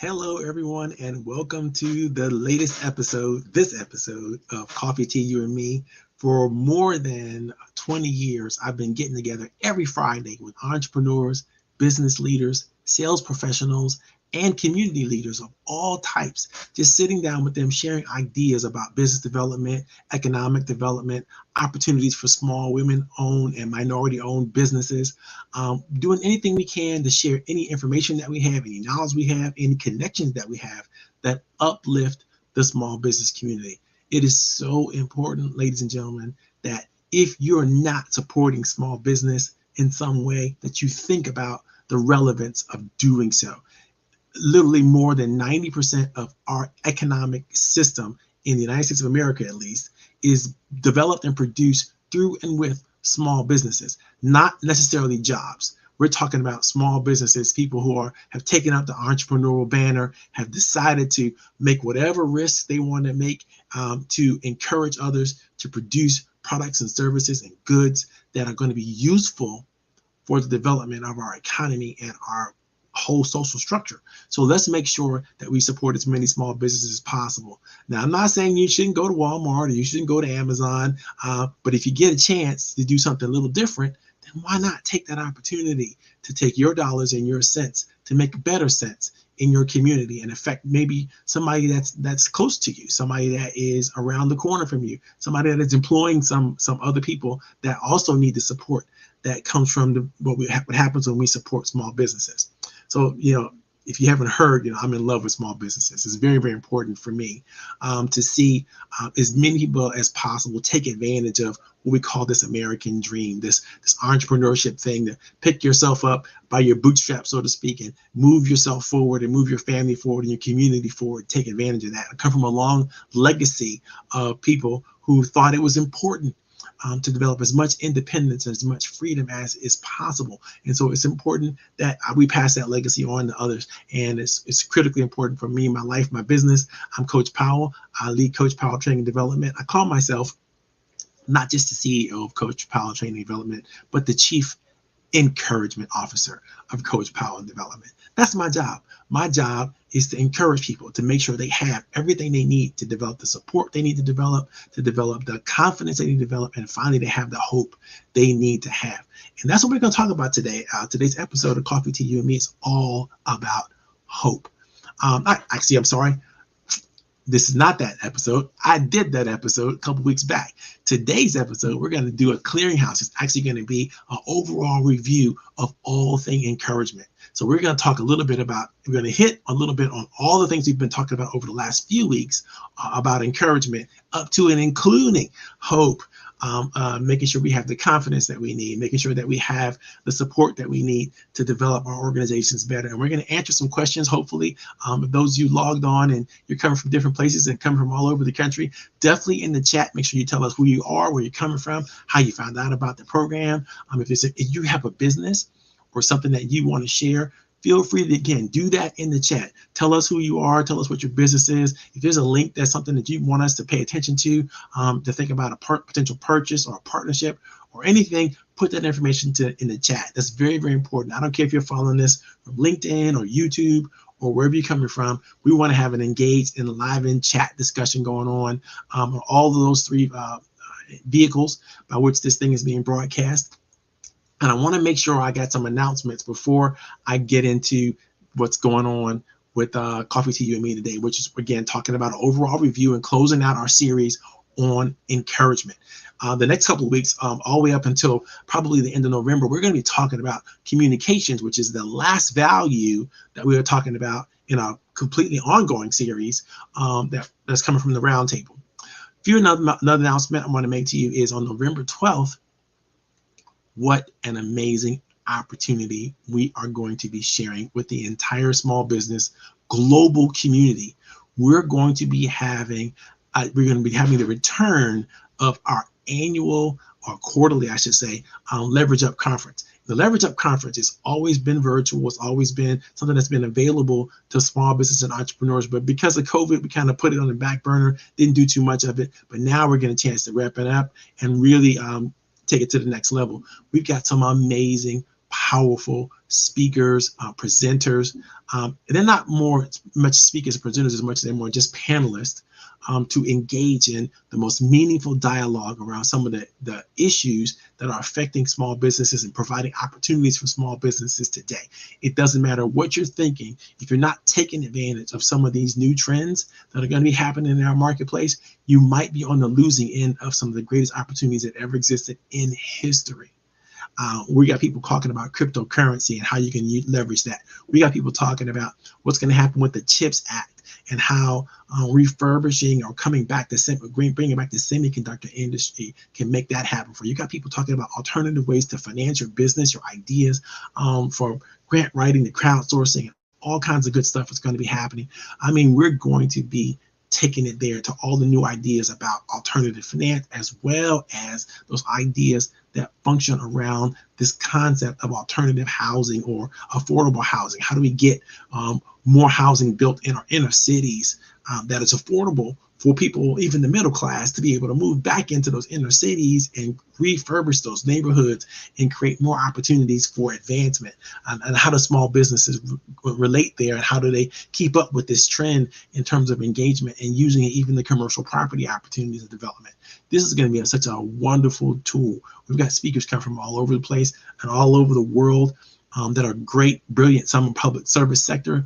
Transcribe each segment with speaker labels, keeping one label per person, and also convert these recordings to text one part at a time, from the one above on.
Speaker 1: Hello, everyone, and welcome to the latest episode, this episode of Coffee Tea, You and Me. For more than 20 years, I've been getting together every Friday with entrepreneurs, business leaders, sales professionals, and community leaders of all types, just sitting down with them, sharing ideas about business development, economic development, opportunities for small women-owned and minority-owned businesses, doing anything we can to share any information that we have, any knowledge we have, any connections that we have that uplift the small business community. It is so important, ladies and gentlemen, that if you're not supporting small business in some way, that you think about the relevance of doing so. Literally more than 90% of our economic system in the United States of America, at least, is developed and produced through and with small businesses, not necessarily jobs. We're talking about small businesses, people who have taken up the entrepreneurial banner, have decided to make whatever risks they want to make to encourage others to produce products and services and goods that are going to be useful for the development of our economy and our whole social structure. So let's make sure that we support as many small businesses as possible. Now, I'm not saying you shouldn't go to Walmart or you shouldn't go to Amazon, but if you get a chance to do something a little different, then why not take that opportunity to take your dollars and your cents to make better sense in your community and affect maybe somebody that's close to you, somebody that is around the corner from you, somebody that is employing some other people that also need the support that comes from what happens when we support small businesses. So, if you haven't heard, I'm in love with small businesses. It's very, very important for me to see as many people as possible take advantage of what we call this American dream, this entrepreneurship thing, to pick yourself up by your bootstraps, so to speak, and move yourself forward and move your family forward and your community forward. Take advantage of that. I come from a long legacy of people who thought it was important to develop as much independence and as much freedom as is possible. And so it's important that we pass that legacy on to others. And it's critically important for me, my life, my business. I'm Coach Powell. I lead Coach Powell Training and Development. I call myself not just the CEO of Coach Powell Training and Development, but the Chief Encouragement Officer of Coach Powell Development. That's my job. My job is to encourage people to make sure they have everything they need to develop the support they need to develop the confidence they need to develop, and finally to have the hope they need to have. And that's what we're going to talk about today. Today's episode of Coffee Tea, You and Me is all about hope. I'm sorry. This is not that episode. I did that episode a couple weeks back. Today's episode, we're going to do a clearinghouse. It's actually going to be an overall review of all things encouragement. So we're going to talk a little bit we're going to hit a little bit on all the things we've been talking about over the last few weeks about encouragement, up to and including hope, making sure we have the confidence that we need, making sure that we have the support that we need to develop our organizations better. And we're going to answer some questions, hopefully. If those of you logged on and you're coming from different places and coming from all over the country, definitely in the chat, make sure you tell us who you are, where you're coming from, how you found out about the program. If you have a business or something that you want to share, feel free to, again, do that in the chat. Tell us who you are. Tell us what your business is. If there's a link that's something that you want us to pay attention to think about a potential purchase or a partnership or anything, put that information in the chat. That's very, very important. I don't care if you're following this from LinkedIn or YouTube or wherever you're coming from. We want to have an engaged and live-in chat discussion going on all of those three vehicles by which this thing is being broadcast. And I want to make sure I got some announcements before I get into what's going on with Coffee Tea, You and Me today, which is, again, talking about an overall review and closing out our series on encouragement. The next couple of weeks, all the way up until probably the end of November, we're going to be talking about communications, which is the last value that we are talking about in a completely ongoing series that's coming from the roundtable. Another announcement I want to make to you is on November 12th, what an amazing opportunity we are going to be sharing with the entire small business global community. We're going to be having the return of our annual or quarterly, I should say, Leverage Up Conference. The Leverage Up Conference has always been virtual. It's always been something that's been available to small business and entrepreneurs. But because of COVID, we kind of put it on the back burner, didn't do too much of it. But now we're getting a chance to wrap it up and really take it to the next level. We've got some amazing, powerful speakers, presenters. They're not much speakers and presenters as much as they're more just panelists, to engage in the most meaningful dialogue around some of the issues that are affecting small businesses and providing opportunities for small businesses today. It doesn't matter what you're thinking. If you're not taking advantage of some of these new trends that are going to be happening in our marketplace, you might be on the losing end of some of the greatest opportunities that ever existed in history. We got people talking about cryptocurrency and how you can leverage that. We got people talking about what's going to happen with the CHIPS Act and how refurbishing or coming back to bringing back the semiconductor industry can make that happen for you. You got people talking about alternative ways to finance your business, your ideas, for grant writing, the crowdsourcing, all kinds of good stuff is going to be happening. I mean, we're going to be taking it there to all the new ideas about alternative finance, as well as those ideas that function around this concept of alternative housing or affordable housing. How do we get more housing built in our inner cities that is affordable for people, even the middle class, to be able to move back into those inner cities and refurbish those neighborhoods and create more opportunities for advancement? And how do small businesses relate there, and how do they keep up with this trend in terms of engagement and using it, even the commercial property opportunities of development? This is going to be such a wonderful tool. We've got speakers come from all over the place and all over the world that are great, brilliant. Some are public service sector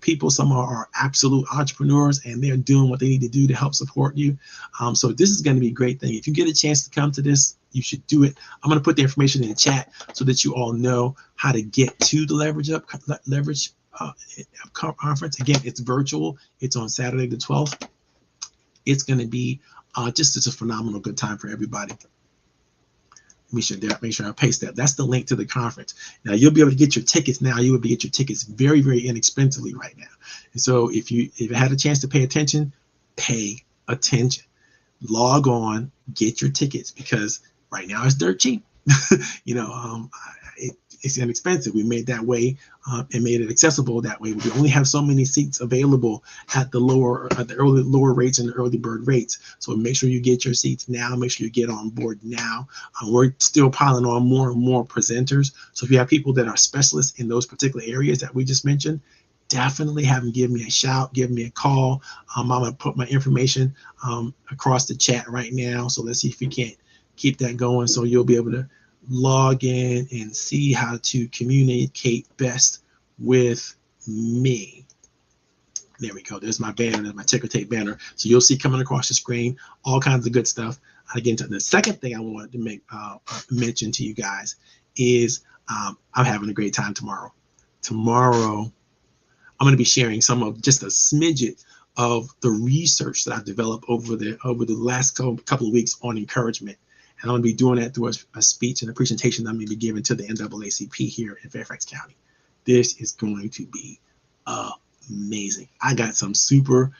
Speaker 1: people, some are absolute entrepreneurs, and they're doing what they need to do to help support you. So this is going to be a great thing. If you get a chance to come to this, you should do it. I'm going to put the information in the chat so that you all know how to get to the Leverage conference. Again, it's virtual. It's on Saturday the 12th. It's going to be just a phenomenal good time for everybody. Make sure I paste that. That's the link to the conference. Now you'll be able to get your tickets now. You will be able to get your tickets very, very inexpensively right now. And so if you had a chance to pay attention, pay attention. Log on, get your tickets, because right now it's dirt cheap. It's inexpensive. We made that way and made it accessible that way. We only have so many seats available at the lower rates and the early bird rates. So make sure you get your seats now. Make sure you get on board now. We're still piling on more and more presenters. So if you have people that are specialists in those particular areas that we just mentioned, definitely have them give me a shout, give me a call. I'm going to put my information across the chat right now. So let's see if we can't keep that going, so you'll be able to log in and see how to communicate best with me. There we go. There's my banner. There's my ticker tape banner. So you'll see coming across the screen all kinds of good stuff. Again, the second thing I wanted to make mention to you guys is I'm having a great time tomorrow. Tomorrow, I'm going to be sharing some of just a smidget of the research that I've developed over the last couple of weeks on encouragement. And I'm going to be doing that through a speech and a presentation that I'm going to be giving to the NAACP here in Fairfax County. This is going to be amazing. I got some super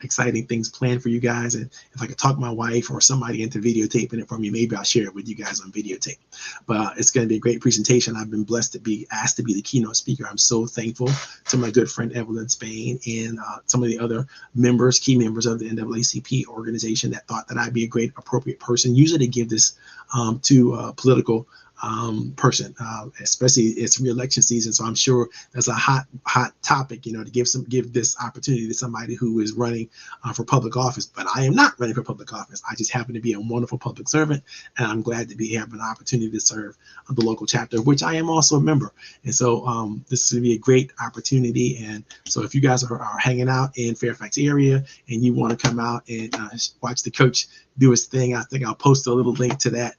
Speaker 1: exciting things planned for you guys. And if I could talk my wife or somebody into videotaping it for me, maybe I'll share it with you guys on videotape. But it's going to be a great presentation. I've been blessed to be asked to be the keynote speaker. I'm so thankful to my good friend Evelyn Spain and some of the other key members of the NAACP organization that thought that I'd be a great, appropriate person. Usually they give this to a political person, especially it's re-election season. So I'm sure that's a hot topic, to give this opportunity to somebody who is running for public office. But I am not running for public office. I just happen to be a wonderful public servant, and I'm glad to have an opportunity to serve the local chapter, of which I am also a member. And so this is going to be a great opportunity. And so if you guys are hanging out in Fairfax area and you want to come out and watch the coach do his thing, I think I'll post a little link to that.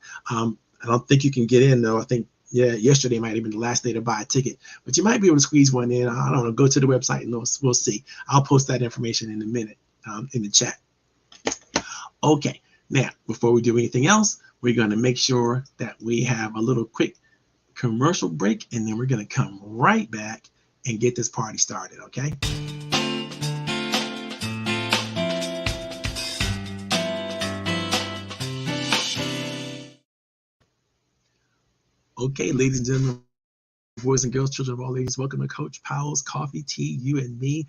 Speaker 1: I don't think you can get in, though. I think, yesterday might have been the last day to buy a ticket, but you might be able to squeeze one in. I don't know. Go to the website and we'll see. I'll post that information in a minute in the chat. Okay. Now, before we do anything else, we're going to make sure that we have a little quick commercial break, and then we're going to come right back and get this party started. Okay. Okay, ladies and gentlemen, Boys and girls, children of all ages, welcome to Coach Powell's Coffee, Tea, You and Me.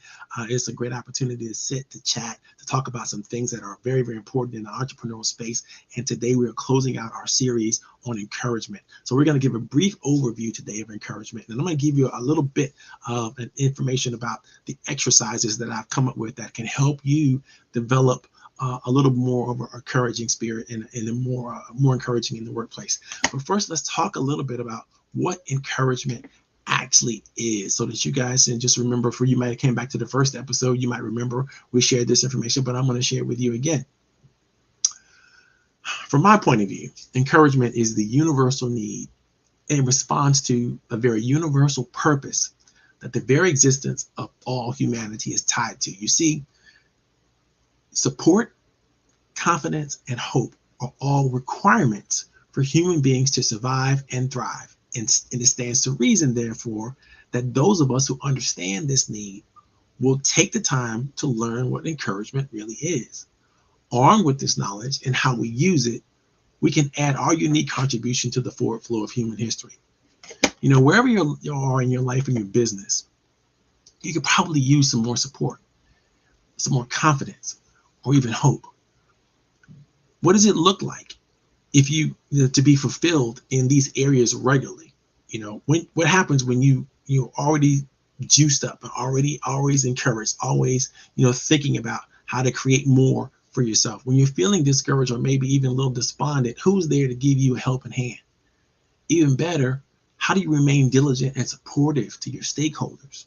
Speaker 1: It's a great opportunity to sit, to chat, to talk about some things that are very, very important in the entrepreneurial space. And today we are closing out our series on encouragement. So we're going to give a brief overview today of encouragement. And I'm going to give you a little bit of information about the exercises that I've come up with that can help you develop a little more of an encouraging spirit and more encouraging in the workplace. But first, let's talk a little bit about what encouragement actually is, so that you guys can just remember. For you might have came back to the first episode, you might remember we shared this information, but I'm going to share it with you again. From my point of view, encouragement is the universal need in response to a very universal purpose that the very existence of all humanity is tied to. You see, support, confidence, and hope are all requirements for human beings to survive and thrive. And it stands to reason, therefore, that those of us who understand this need will take the time to learn what encouragement really is. Armed with this knowledge and how we use it, we can add our unique contribution to the forward flow of human history. You know, wherever you are in your life and your business, you could probably use some more support, some more confidence, or even hope. What does it look like if you know, to be fulfilled in these areas regularly? You know, what happens when you're already juiced up and already always encouraged, always, you know, thinking about how to create more for yourself? When you're feeling discouraged or maybe even a little despondent, who's there to give you a helping hand? Even better, how do you remain diligent and supportive to your stakeholders,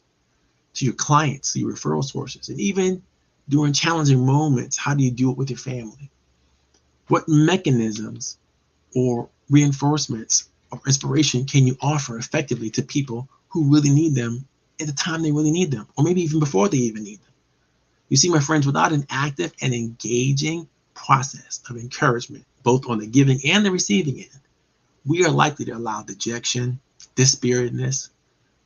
Speaker 1: to your clients, to your referral sources? And even during challenging moments, how do you do it with your family? What mechanisms or reinforcements or inspiration can you offer effectively to people who really need them at the time they really need them, or maybe even before they even need them? You see, my friends, without an active and engaging process of encouragement, both on the giving and the receiving end, we are likely to allow dejection, dispiritedness,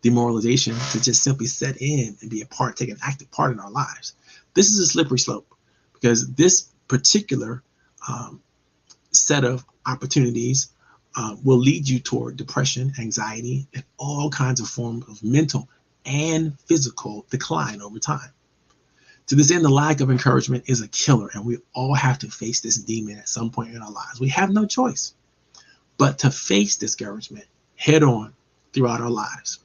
Speaker 1: demoralization to just simply set in and take an active part in our lives. This is a slippery slope, because this particular set of opportunities will lead you toward depression, anxiety, and all kinds of forms of mental and physical decline over time. To this end, the lack of encouragement is a killer, and we all have to face this demon at some point in our lives. We have no choice but to face discouragement head on throughout our lives.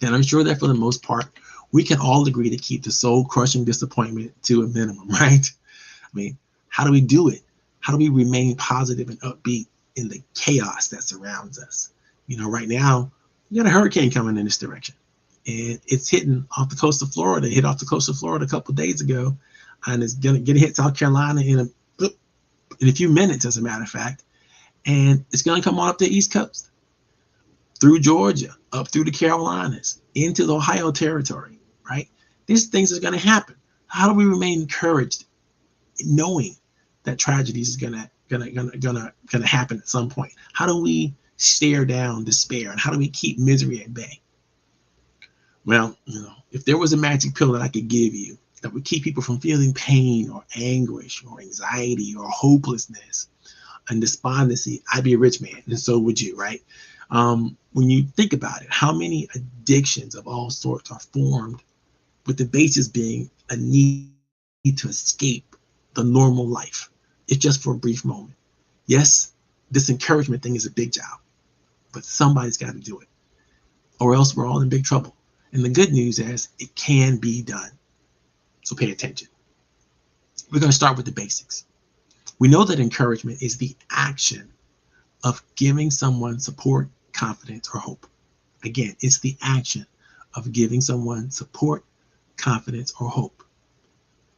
Speaker 1: And I'm sure that for the most part, we can all agree to keep the soul-crushing disappointment to a minimum, right? I mean, how do we do it? How do we remain positive and upbeat in the chaos that surrounds us? You know, right now, we got a hurricane coming in this direction, and it's hitting off the coast of Florida. It hit off the coast of Florida a couple of days ago, and it's going to hit South Carolina in a few minutes, as a matter of fact. And it's going to come on up the East Coast, through Georgia, up through the Carolinas, into the Ohio territory, right? These things are going to happen. How do we remain encouraged, knowing that tragedies is gonna happen at some point? How do we stare down despair, and how do we keep misery at bay? Well, you know, if there was a magic pill that I could give you that would keep people from feeling pain or anguish or anxiety or hopelessness and despondency, I'd be a rich man, and so would you, right? When you think about it, how many addictions of all sorts are formed with the basis being a need to escape the normal life, if just for a brief moment? Yes, this encouragement thing is a big job, but somebody's got to do it, or else we're all in big trouble. And the good news is it can be done. So pay attention. We're going to start with the basics. We know that encouragement is the action of giving someone support, confidence, or hope. Again, it's the action of giving someone support, confidence, or hope.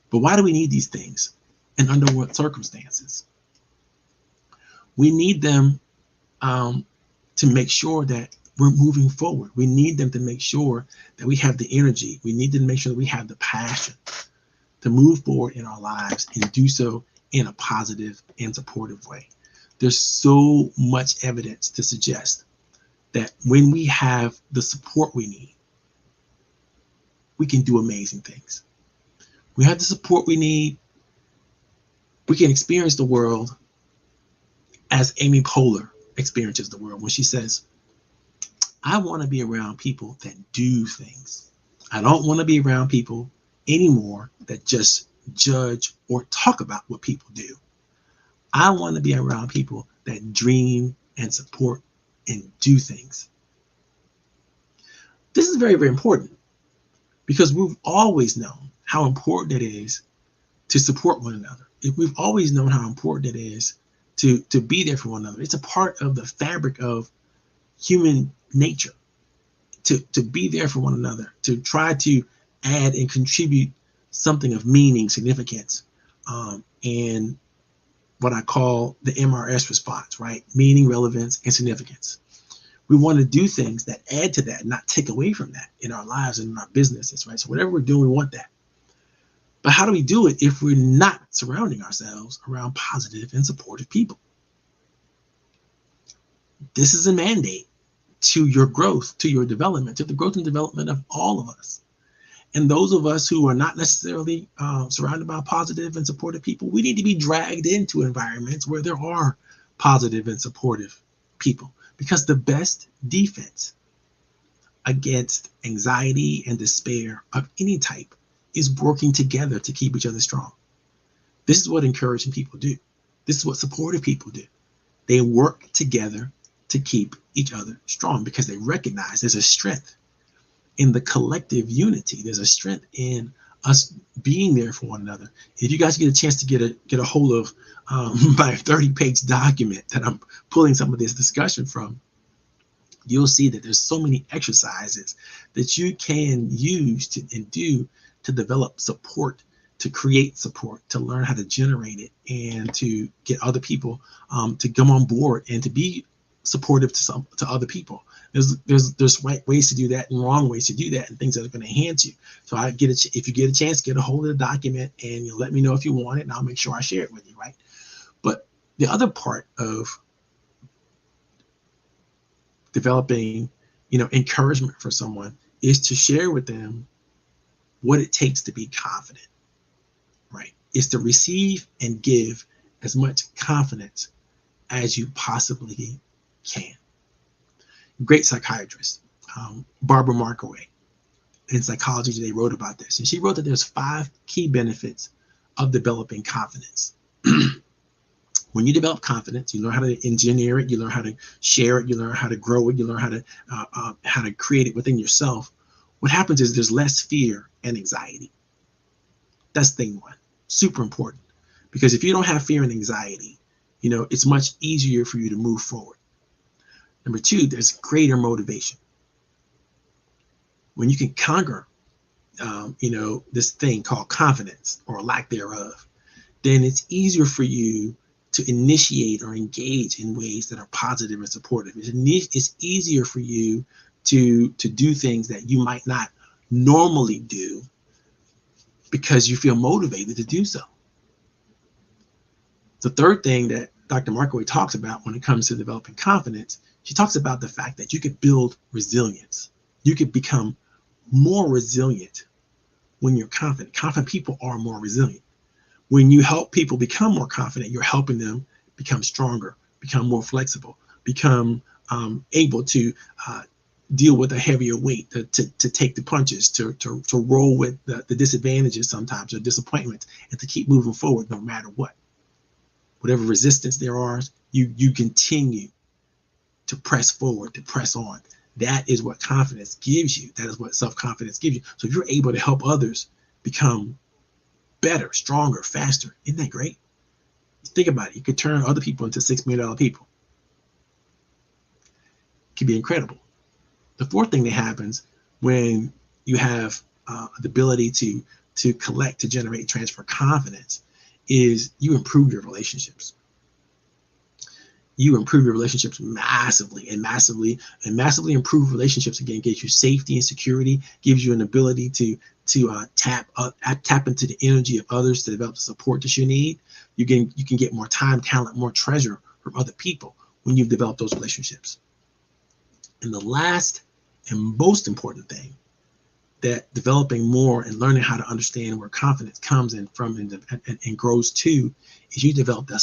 Speaker 1: But why do we need these things, and under what circumstances? We need them to make sure that we're moving forward. We need them to make sure that we have the energy. We need to make sure that we have the passion to move forward in our lives and do so in a positive and supportive way. There's so much evidence to suggest that when we have the support we need, we can do amazing things. We have the support we need. We can experience the world as Amy Poehler experiences the world when she says, I want to be around people that do things. I don't want to be around people anymore that just judge or talk about what people do. I want to be around people that dream and support and do things. This is very, very important because we've always known how important it is to support one another. If we've always known how important it is to be there for one another. It's a part of the fabric of human nature to be there for one another, to try to add and contribute something of meaning, significance, and what I call the MRS response, right? Meaning, relevance, and significance. We want to do things that add to that, not take away from that in our lives and in our businesses, right? So whatever we're doing, we want that. But how do we do it if we're not surrounding ourselves around positive and supportive people? This is a mandate to your growth, to your development, to the growth and development of all of us. And those of us who are not necessarily surrounded by positive and supportive people, we need to be dragged into environments where there are positive and supportive people. Because the best defense against anxiety and despair of any type is working together to keep each other strong. This is what encouraging people do. This is what supportive people do. They work together to keep each other strong because they recognize there's a strength in the collective unity. There's a strength in us being there for one another. If you guys get a chance to get a hold of my 30-page document that I'm pulling some of this discussion from, you'll see that there's so many exercises that you can use and do to develop support, to create support, to learn how to generate it, and to get other people to come on board and to be supportive to other people. There's right ways to do that and wrong ways to do that, and things that are going to enhance you. So if you get a chance, get a hold of the document and you'll let me know if you want it, and I'll make sure I share it with you, right? But the other part of developing, encouragement for someone is to share with them what it takes to be confident, right? Is to receive and give as much confidence as you possibly can. Great psychiatrist, Barbara Markaway, in Psychology Today wrote about this. And she wrote that there's 5 key benefits of developing confidence. When you develop confidence, you learn how to engineer it, you learn how to share it, you learn how to grow it, you learn how to create it within yourself. What happens is there's less fear and anxiety. That's thing one, super important. Because if you don't have fear and anxiety, it's much easier for you to move forward. Number 2, there's greater motivation. When you can conquer, this thing called confidence or lack thereof, then it's easier for you to initiate or engage in ways that are positive and supportive. It's easier for you to do things that you might not normally do because you feel motivated to do so. The third thing that Dr. Markaway talks about when it comes to developing confidence, she talks about the fact that you could build resilience. You could become more resilient when you're confident. Confident people are more resilient. When you help people become more confident, you're helping them become stronger, become more flexible, become able to deal with a heavier weight, to take the punches, to roll with the disadvantages sometimes or disappointments, and to keep moving forward no matter what. Whatever resistance there are, you continue to press forward, to press on. That is what confidence gives you. That is what self-confidence gives you. So if you're able to help others become better, stronger, faster, isn't that great? Think about it. You could turn other people into $6 million people. It could be incredible. The fourth thing that happens when you have the ability to collect, to generate, transfer confidence is you improve your relationships. You improve your relationships massively, and massively improve relationships again gives you safety and security, gives you an ability to tap into the energy of others to develop the support that you need. You can get more time, talent, more treasure from other people when you've developed those relationships. And the last and most important thing that developing more and learning how to understand where confidence comes in from and grows to is you develop a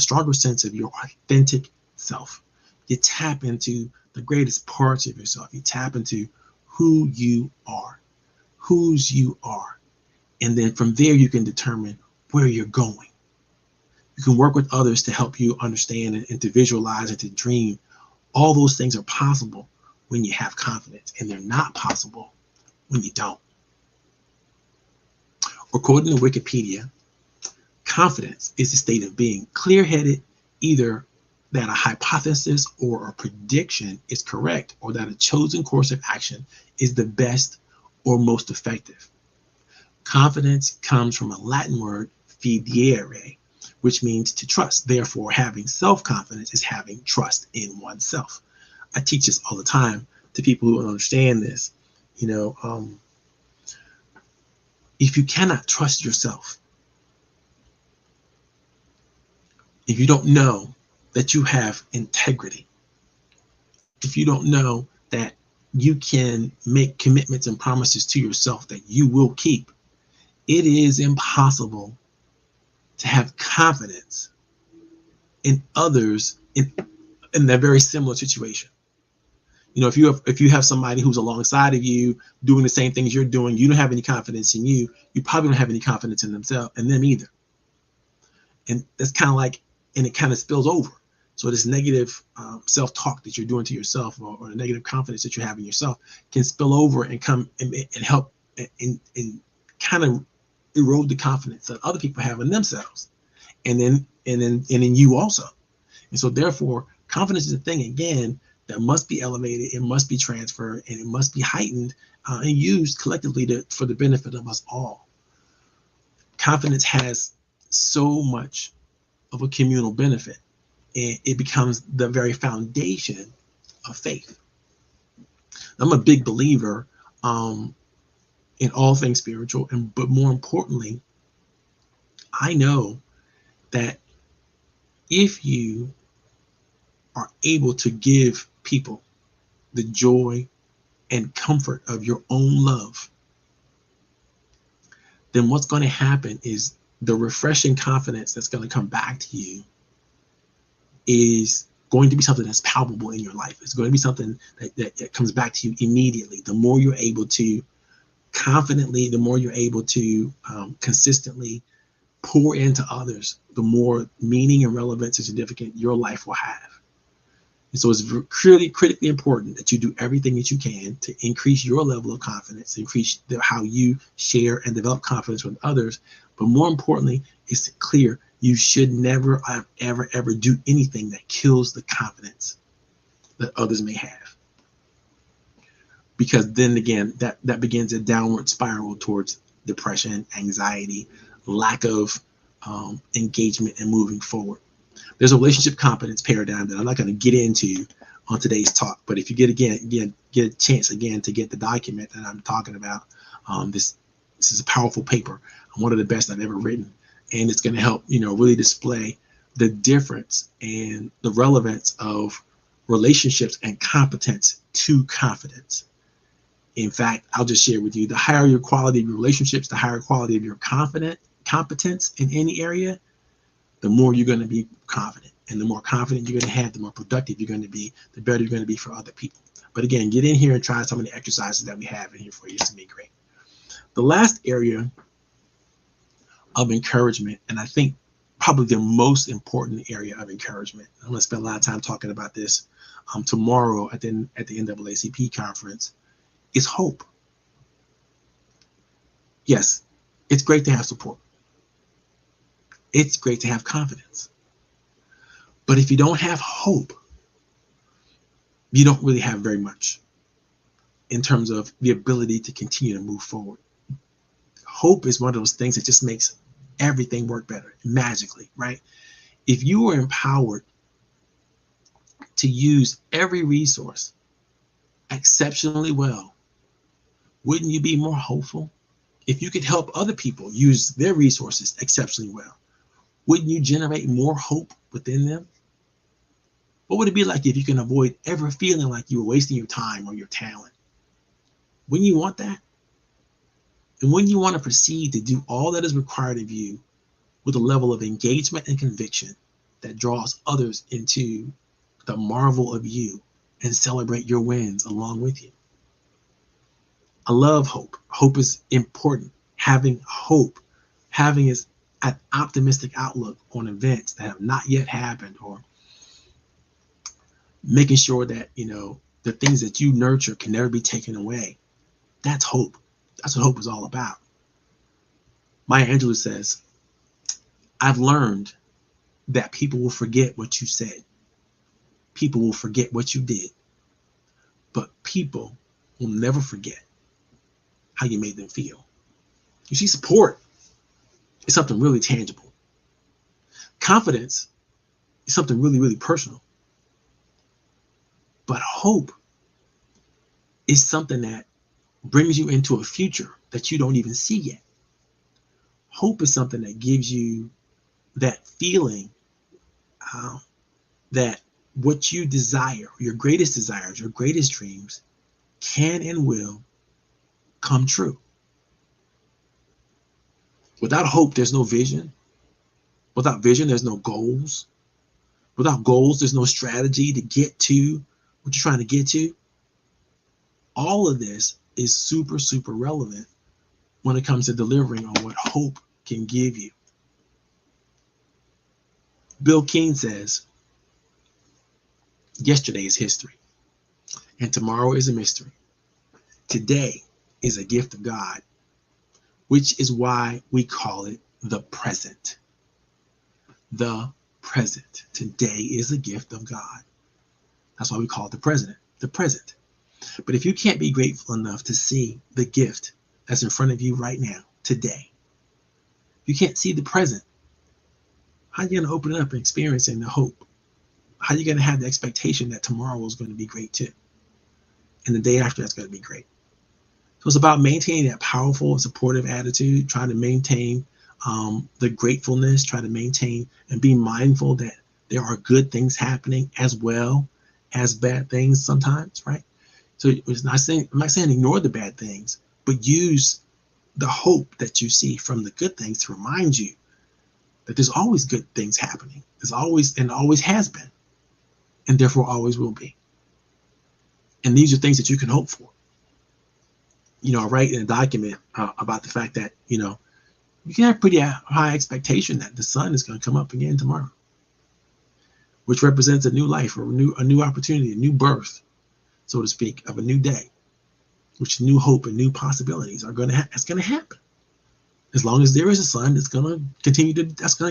Speaker 1: stronger sense of your authentic self. You tap into the greatest parts of yourself. You tap into who you are, whose you are. And then from there, you can determine where you're going. You can work with others to help you understand and to visualize and to dream. All those things are possible when you have confidence, and they're not possible when you don't. According to Wikipedia, confidence is the state of being clear-headed, either that a hypothesis or a prediction is correct, or that a chosen course of action is the best or most effective. Confidence comes from a Latin word, fidere, which means to trust. Therefore, having self-confidence is having trust in oneself. I teach this all the time to people who don't understand this. If you cannot trust yourself, if you don't know that you have integrity, if you don't know that you can make commitments and promises to yourself that you will keep, it is impossible to have confidence in others in a very similar situation. If you have somebody who's alongside of you doing the same things you're doing, you don't have any confidence in you. You probably don't have any confidence in them either. And that's kind of like, and it kind of spills over. So this negative self-talk that you're doing to yourself, or the negative confidence that you have in yourself, can spill over and come and help and kind of erode the confidence that other people have in themselves, and then you also. And so therefore, confidence is a thing, again, that must be elevated, it must be transferred, and it must be heightened and used collectively for the benefit of us all. Confidence has so much of a communal benefit, and it becomes the very foundation of faith. I'm a big believer in all things spiritual, but more importantly, I know that if you are able to give people the joy and comfort of your own love, then what's going to happen is the refreshing confidence that's going to come back to you is going to be something that's palpable in your life. It's going to be something that comes back to you immediately. The more you're able to confidently, the more you're able to consistently pour into others, the more meaning and relevance and significance your life will have. And so it's critically important that you do everything that you can to increase your level of confidence, increase how you share and develop confidence with others. But more importantly, it's clear you should never, ever do anything that kills the confidence that others may have. Because then again, that begins a downward spiral towards depression, anxiety, lack of engagement and moving forward. There's a relationship competence paradigm that I'm not going to get into on today's talk, but if you get a chance again to get the document that I'm talking about, this is a powerful paper, one of the best I've ever written, and it's going to help really display the difference and the relevance of relationships and competence to confidence. In fact, I'll just share with you, the higher your quality of your relationships, the higher quality of your competence in any area, the more you're going to be confident. And the more confident you're going to have, the more productive you're going to be, the better you're going to be for other people. But again, get in here and try some of the exercises that we have in here for you. It's going to be great. The last area of encouragement, and I think probably the most important area of encouragement, I'm going to spend a lot of time talking about this tomorrow at the NAACP conference, is hope. Yes, it's great to have support. It's great to have confidence. But if you don't have hope, you don't really have very much in terms of the ability to continue to move forward. Hope is one of those things that just makes everything work better magically, right? If you were empowered to use every resource exceptionally well, wouldn't you be more hopeful? If you could help other people use their resources exceptionally well, wouldn't you generate more hope within them? What would it be like if you can avoid ever feeling like you were wasting your time or your talent? Wouldn't you want that? And wouldn't you want to proceed to do all that is required of you with a level of engagement and conviction that draws others into the marvel of you and celebrate your wins along with you. I love hope. Hope is important. Having hope, having is an optimistic outlook on events that have not yet happened, or making sure that, the things that you nurture can never be taken away. That's hope. That's what hope is all about. Maya Angelou says, I've learned that people will forget what you said. People will forget what you did. But people will never forget how you made them feel. You see, support is something really tangible. Confidence is something really, really personal. But hope is something that brings you into a future that you don't even see yet. Hope is something that gives you that feeling that what you desire, your greatest desires, your greatest dreams, can and will come true. Without hope, there's no vision. Without vision, there's no goals. Without goals, there's no strategy to get to what you're trying to get to. All of this is super, super relevant when it comes to delivering on what hope can give you. Bill King says, yesterday is history, and tomorrow is a mystery. Today is a gift of God, which is why we call it the present. The present. Today is a gift of God. That's why we call it the present. But if you can't be grateful enough to see the gift that's in front of you right now, today, you can't see the present, how are you going to open it up and experiencing the hope? How are you going to have the expectation that tomorrow is going to be great too? And the day after that's going to be great. So it's about maintaining that powerful and supportive attitude, trying to maintain the gratefulness, try to maintain and be mindful that there are good things happening as well as bad things sometimes, right? So I'm not saying ignore the bad things, but use the hope that you see from the good things to remind you that there's always good things happening. There's always, and always has been, and therefore always will be. And these are things that you can hope for. I write in a document about the fact that, you can have pretty high expectation that the sun is going to come up again tomorrow, which represents a new life, or a new opportunity, a new birth, so to speak, of a new day, which new hope and new possibilities are going to it's going to happen. As long as there is a sun, that's going to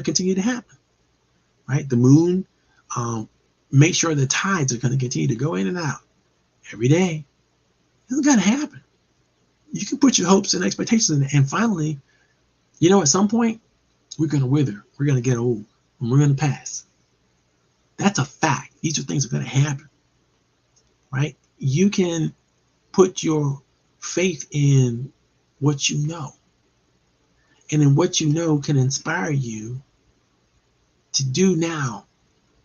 Speaker 1: continue to happen, right? The moon, make sure the tides are going to continue to go in and out every day. It's going to happen. You can put your hopes and expectations in, and finally, at some point, we're going to wither. We're going to get old, and we're going to pass. That's a fact. These are things that are going to happen, right? You can put your faith in what you know. And in what you know can inspire you to do now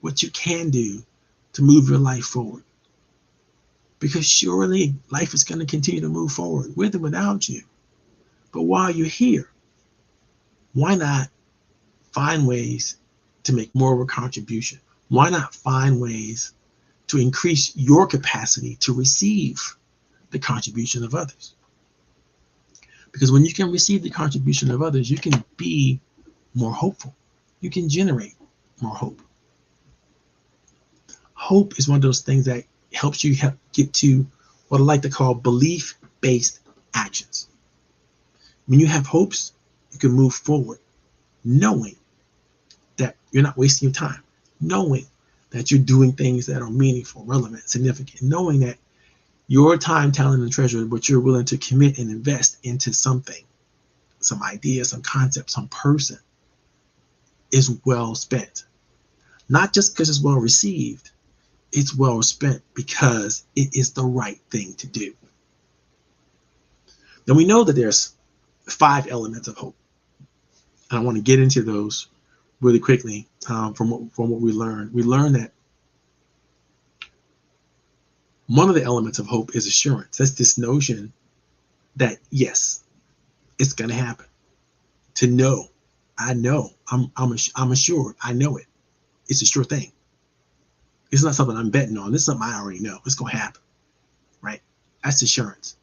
Speaker 1: what you can do to move your life forward. Because surely life is going to continue to move forward with and without you. But while you're here, why not find ways to make more of a contribution? Why not find ways to increase your capacity to receive the contribution of others? Because when you can receive the contribution of others, you can be more hopeful. You can generate more hope. Hope is one of those things that helps you get to what I like to call belief-based actions. When you have hopes, you can move forward, knowing that you're not wasting your time, knowing that you're doing things that are meaningful, relevant, significant, knowing that your time, talent, and treasure, what you're willing to commit and invest into something, some idea, some concept, some person, is well spent. Not just because it's well received, it's well spent because it is the right thing to do. Now we know that there's 5 elements of hope. And I want to get into those really quickly from what we learned. We learned that one of the elements of hope is assurance. That's this notion that, yes, it's going to happen. To know, I know, I'm assured, I know it. It's a sure thing. It's not something I'm betting on. This is something I already know. It's going to happen, right? That's assurance.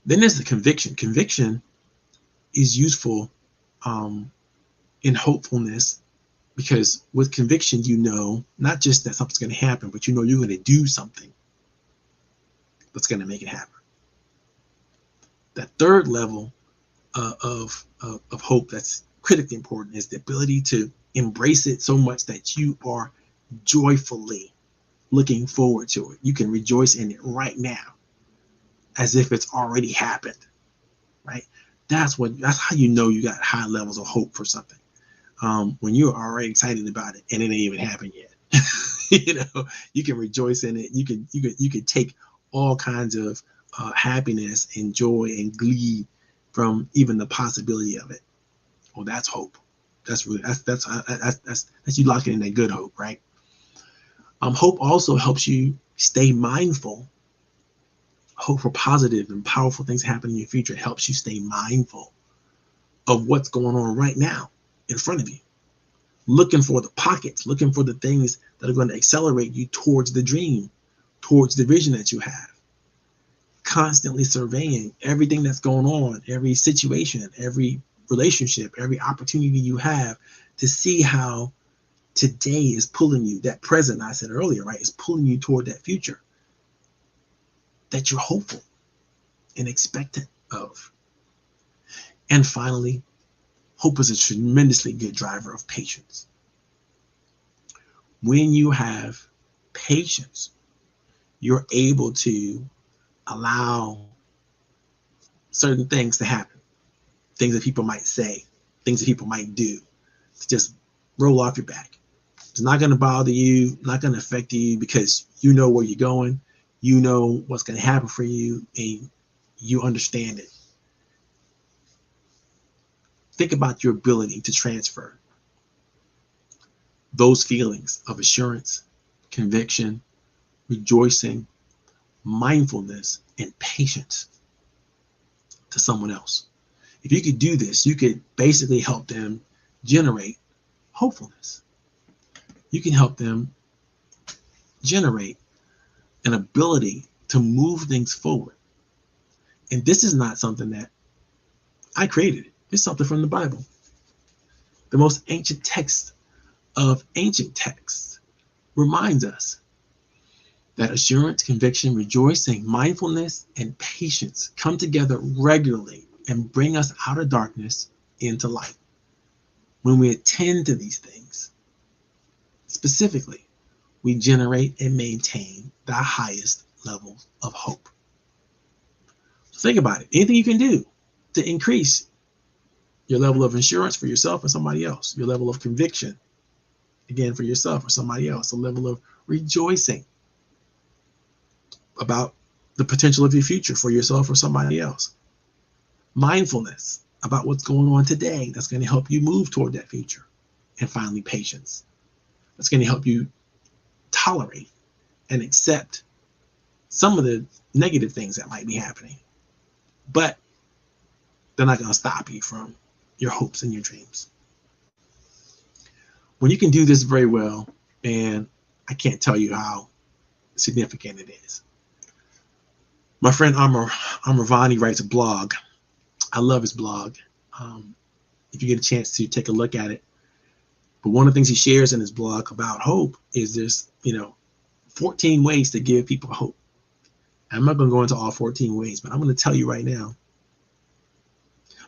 Speaker 1: Then there's the conviction. Conviction is useful in hopefulness, because with conviction, you know not just that something's going to happen, but you know you're going to do something that's going to make it happen. That third level of hope that's critically important is the ability to embrace it so much that you are joyfully looking forward to it. You can rejoice in it right now as if it's already happened, right? That's how you know you got high levels of hope for something. When you're already excited about it and it ain't even happened yet. You can rejoice in it. You can take all kinds of happiness and joy and glee from even the possibility of it. Oh, that's hope. That's you locking in that good hope, right? Hope also helps you stay mindful. Hope for positive and powerful things happening in your future. It helps you stay mindful of what's going on right now in front of you. Looking for the pockets, looking for the things that are going to accelerate you towards the dream, towards the vision that you have. Constantly surveying everything that's going on, every situation, every relationship, every opportunity you have, to see how today is pulling you, that present I said earlier, right, is pulling you toward that future that you're hopeful and expectant of. And finally, hope is a tremendously good driver of patience. When you have patience, you're able to allow certain things to happen, things that people might say, things that people might do, to just roll off your back. It's not going to bother you, not going to affect you, because you know where you're going, you know what's going to happen for you, and you understand it. Think about your ability to transfer those feelings of assurance, conviction, rejoicing, mindfulness, and patience to someone else. If you could do this, you could basically help them generate hopefulness. You can help them generate an ability to move things forward. And this is not something that I created. It's something from the Bible. The most ancient text of ancient texts reminds us that assurance, conviction, rejoicing, mindfulness, and patience come together regularly and bring us out of darkness into light. When we attend to these things, specifically, we generate and maintain the highest levels of hope. So think about it. Anything you can do to increase your level of assurance for yourself or somebody else, your level of conviction, again, for yourself or somebody else, a level of rejoicing about the potential of your future for yourself or somebody else. Mindfulness about what's going on today that's going to help you move toward that future. And finally, patience. That's going to help you tolerate and accept some of the negative things that might be happening. But they're not going to stop you from your hopes and your dreams. When you can do this very well, and I can't tell you how significant it is. My friend Amar Vani writes a blog. I love his blog. If you get a chance to take a look at it. But one of the things he shares in his blog about hope is there's, 14 ways to give people hope. I'm not going to go into all 14 ways, but I'm going to tell you right now,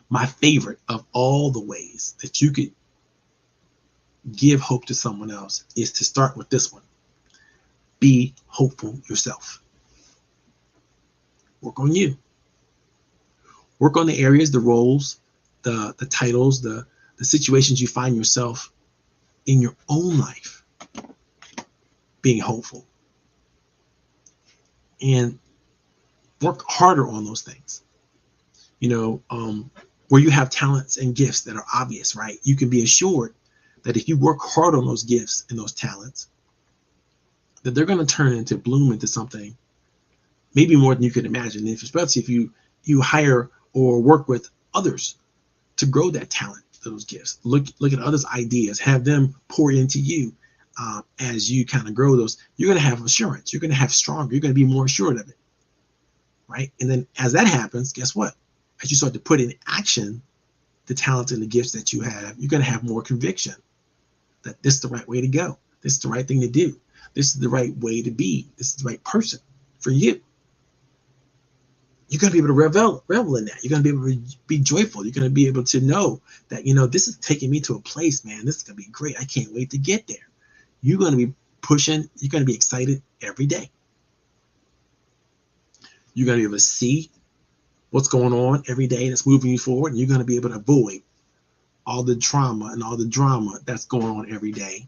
Speaker 1: my favorite of all the ways that you could give hope to someone else is to start with this one. Be hopeful yourself. Work on you. Work on the areas, the roles, the titles, the situations you find yourself in your own life being hopeful. And work harder on those things. Where you have talents and gifts that are obvious, right? You can be assured that if you work hard on those gifts and those talents, that they're going to turn bloom into something maybe more than you could imagine. Especially if you hire or work with others to grow that talent, those gifts. Look at others' ideas, have them pour into you. as you kind of grow those, you're going to have assurance. You're going to have stronger. You're going to be more assured of it, right? And then as that happens, guess what? As you start to put in action the talents and the gifts that you have, you're going to have more conviction that this is the right way to go. This is the right thing to do. This is the right way to be. This is the right person for you. You're going to be able to revel in that. You're going to be able to be joyful. You're going to be able to know that, this is taking me to a place, man. This is going to be great. I can't wait to get there. You're going to be pushing. You're going to be excited every day. You're going to be able to see what's going on every day that's moving you forward. And you're going to be able to avoid all the trauma and all the drama that's going on every day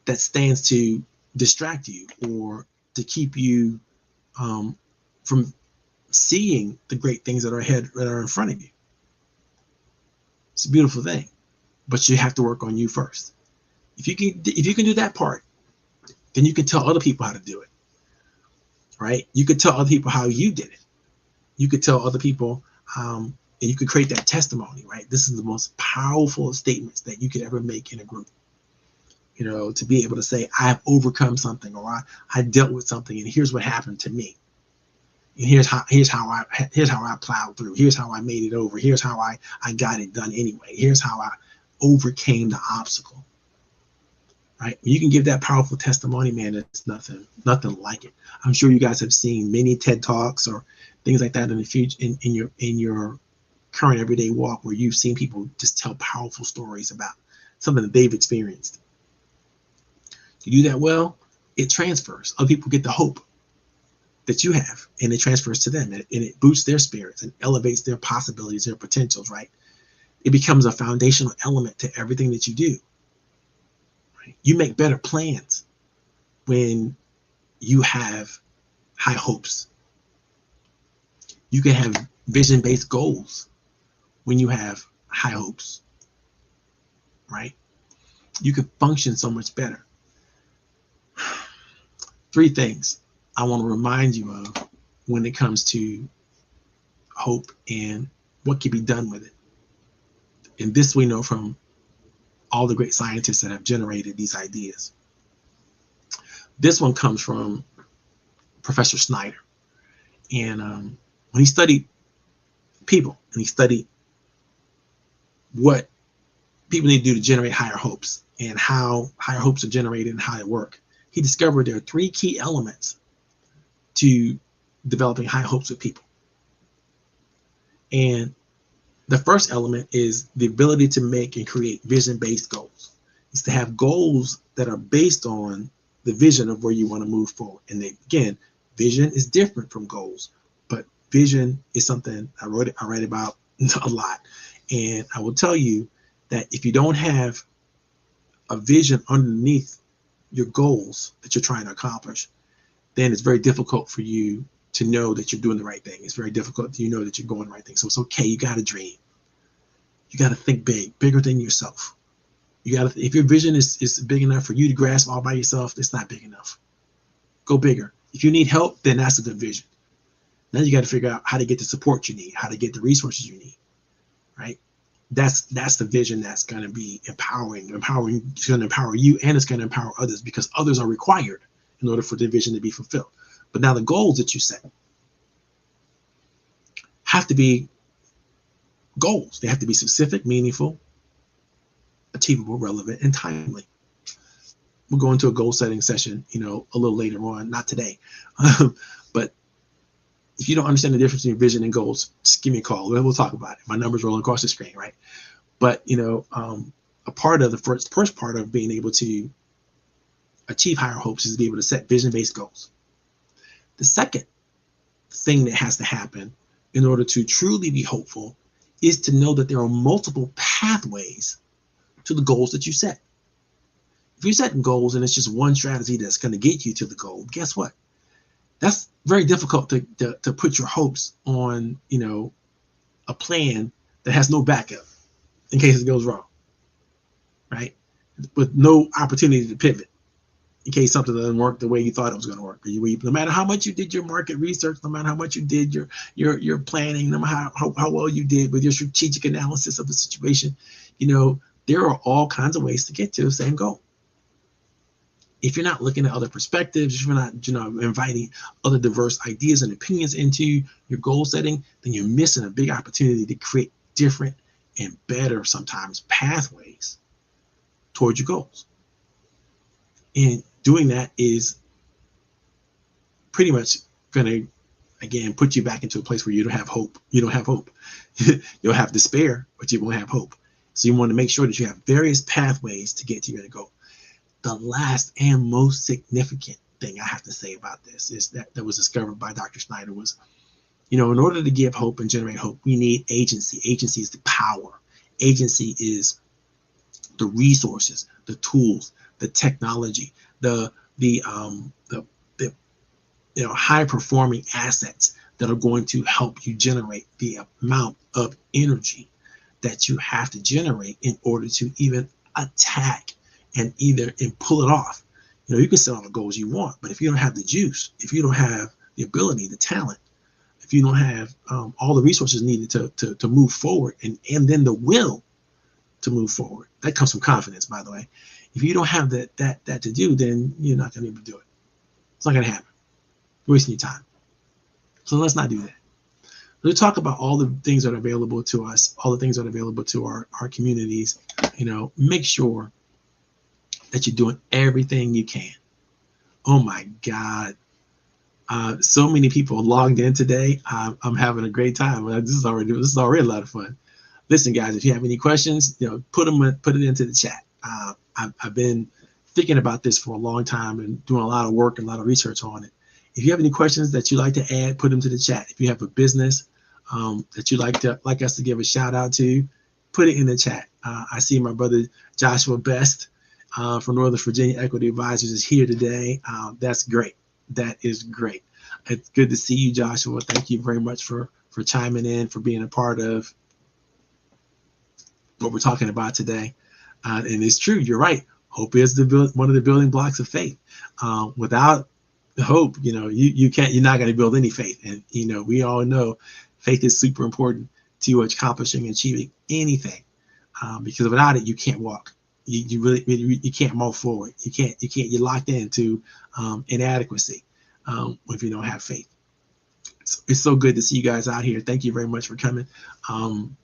Speaker 1: that stands to distract you or to keep you from seeing the great things that are ahead, that are in front of you. It's a beautiful thing, but you have to work on you first. If you can do that part, then you can tell other people how to do it, right? You could tell other people how you did it. You could tell other people, and you could create that testimony, right? This is the most powerful statements that you could ever make in a group. To be able to say, I've overcome something, or I dealt with something, and here's what happened to me. And here's how I plowed through. Here's how I made it over. Here's how I got it done anyway. Here's how I overcame the obstacle. Right? When you can give that powerful testimony, man, it's nothing like it. I'm sure you guys have seen many TED Talks or things like that in the future in your current everyday walk, where you've seen people just tell powerful stories about something that they've experienced. You do that well, it transfers. Other people get the hope that you have, and it transfers to them, and it boosts their spirits and elevates their possibilities, their potentials, right? It becomes a foundational element to everything that you do. Right? You make better plans when you have high hopes. You can have vision-based goals when you have high hopes, right? You can function so much better. 3 things I want to remind you of when it comes to hope and what can be done with it. And this we know from all the great scientists that have generated these ideas. This one comes from Professor Snyder. And when he studied people, and he studied what people need to do to generate higher hopes and how higher hopes are generated and how they work, he discovered there are 3 key elements to developing high hopes with people. And the first element is the ability to make and create vision-based goals. It's to have goals that are based on the vision of where you want to move forward. And again, vision is different from goals, but vision is something I write about a lot. And I will tell you that if you don't have a vision underneath your goals that you're trying to accomplish, then it's very difficult for you to know that you're doing the right thing. It's very difficult to know that you're going the right thing. So it's okay. You got to dream. You got to think big, bigger than yourself. You got to, if your vision is big enough for you to grasp all by yourself, it's not big enough. Go bigger. If you need help, then that's a good vision. Now you got to figure out how to get the support you need, how to get the resources you need, right? That's the vision that's going to be empowering. It's going to empower you, and it's going to empower others, because others are required in order for the vision to be fulfilled. But now the goals that you set have to be goals. They have to be specific, meaningful, achievable, relevant, and timely. We'll go into a goal setting session, a little later on, not today. But if you don't understand the difference between vision and goals, just give me a call. We'll talk about it. My number's rolling across the screen, right? But, a part of the first part of being able to achieve higher hopes is to be able to set vision-based goals. The second thing that has to happen in order to truly be hopeful is to know that there are multiple pathways to the goals that you set. If you're setting goals and it's just one strategy that's going to get you to the goal, guess what? That's very difficult to put your hopes on, a plan that has no backup in case it goes wrong, right? With no opportunity to pivot in case something doesn't work the way you thought it was going to work. No matter how much you did your market research, no matter how much you did your planning, no matter how well you did with your strategic analysis of the situation, there are all kinds of ways to get to the same goal. if you're not looking at other perspectives, if you're not, inviting other diverse ideas and opinions into your goal setting, then you're missing a big opportunity to create different and better sometimes pathways towards your goals. And doing that is pretty much going to, again, put you back into a place where you don't have hope. You don't have hope. You'll have despair, but you won't have hope. So you want to make sure that you have various pathways to get to your goal. The last and most significant thing I have to say about this is that was discovered by Dr. Snyder was, in order to give hope and generate hope, we need agency. Agency is the power. Agency is the resources, the tools, the technology, the high performing assets that are going to help you generate the amount of energy that you have to generate in order to even attack and pull it off. You can set all the goals you want, but if you don't have the juice, if you don't have the ability, the talent, if you don't have all the resources needed to move forward, and then the will to move forward, that comes from confidence, by the way. If you don't have that to do, then you're not going to be able to do it. It's not going to happen. You're wasting your time. So let's not do that. Let's talk about all the things that are available to us, all the things that are available to our communities. Make sure that you're doing everything you can. Oh my God. So many people logged in today. I'm having a great time. This is already a lot of fun. Listen, guys, if you have any questions, put it into the chat. I've been thinking about this for a long time and doing a lot of work and a lot of research on it. If you have any questions that you'd like to add, put them to the chat. If you have a business that you'd like us to give a shout out to, put it in the chat. I see my brother Joshua Best from Northern Virginia Equity Advisors is here today. That's great. That is great. It's good to see you, Joshua. Thank you very much for chiming in, for being a part of what we're talking about today. And it's true. You're right. Hope is one of the building blocks of faith. Without hope, you're not going to build any faith. And, we all know faith is super important to accomplishing and achieving anything, because without it, you can't walk. You really you can't move forward. You're locked into inadequacy if you don't have faith. It's so good to see you guys out here. Thank you very much for coming. I'm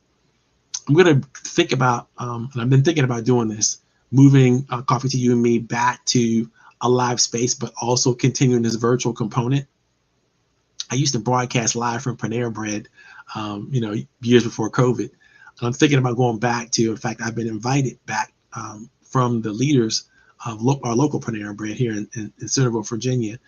Speaker 1: going to think about, and I've been thinking about doing this, moving Coffee to You and Me back to a live space, but also continuing this virtual component. I used to broadcast live from Panera Bread, years before COVID. And I'm thinking about going back to, in fact, I've been invited back from the leaders of our local Panera Bread here in Centerville, Virginia,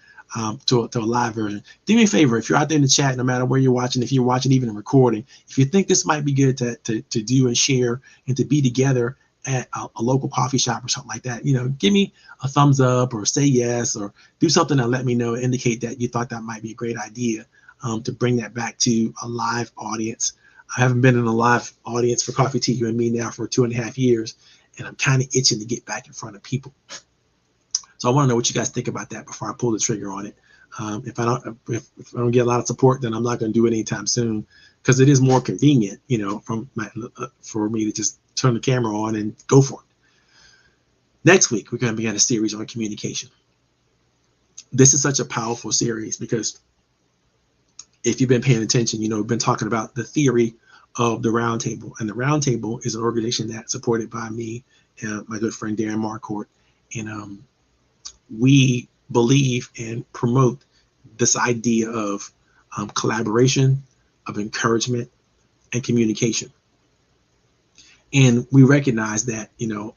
Speaker 1: to a live version. Do me a favor, if you're out there in the chat, no matter where you're watching, if you're watching even a recording, if you think this might be good to do and share and to be together at a local coffee shop or something like that, give me a thumbs up or say yes, or do something to let me know, indicate that you thought that might be a great idea to bring that back to a live audience. I haven't been in a live audience for Coffee to You and Me now for 2.5 years, and I'm kind of itching to get back in front of people. So I want to know what you guys think about that before I pull the trigger on it. If I don't get a lot of support, then I'm not going to do it anytime soon, because it is more convenient, for me to just turn the camera on and go for it. Next week, we're going to begin a series on communication. This is such a powerful series because if you've been paying attention, we've been talking about the theory of the Roundtable. And the Roundtable is an organization that's supported by me and my good friend Darren Marcourt. And we believe and promote this idea of collaboration, of encouragement, and communication. And we recognize that,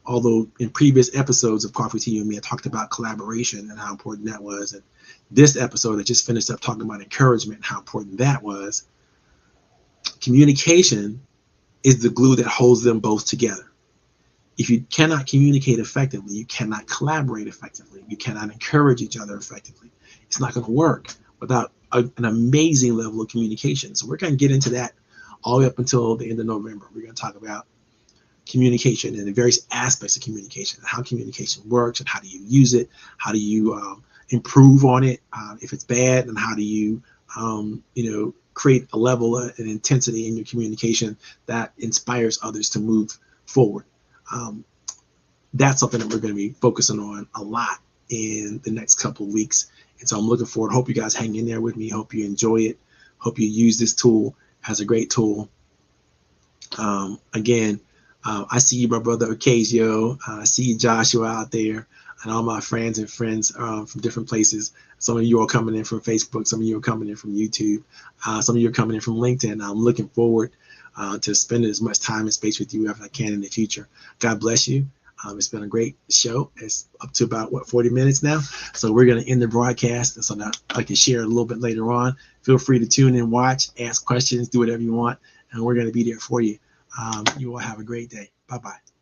Speaker 1: although in previous episodes of Coffee to You and Me, I talked about collaboration and how important that was. And this episode, I just finished up talking about encouragement and how important that was. Communication is the glue that holds them both together. If you cannot communicate effectively, you cannot collaborate effectively. You cannot encourage each other effectively. It's not going to work without an amazing level of communication. So we're going to get into that all the way up until the end of November. We're going to talk about communication and the various aspects of communication, and how communication works, and how do you use it, how do you improve on it if it's bad, and how do you create a level and intensity in your communication that inspires others to move forward. That's something that we're going to be focusing on a lot in the next couple of weeks. And so I'm looking forward. Hope you guys hang in there with me. Hope you enjoy it. Hope you use this tool as a great tool. Again, I see you, my brother Ocasio. I see you, Joshua, out there, and all my friends from different places. Some of you are coming in from Facebook. Some of you are coming in from YouTube. Some of you are coming in from LinkedIn. I'm looking forward to spending as much time and space with you as I can in the future. God bless you. It's been a great show. It's up to about 40 minutes now. So we're going to end the broadcast so that I can share a little bit later on. Feel free to tune in, watch, ask questions, do whatever you want, and we're going to be there for you. You all have a great day. Bye-bye.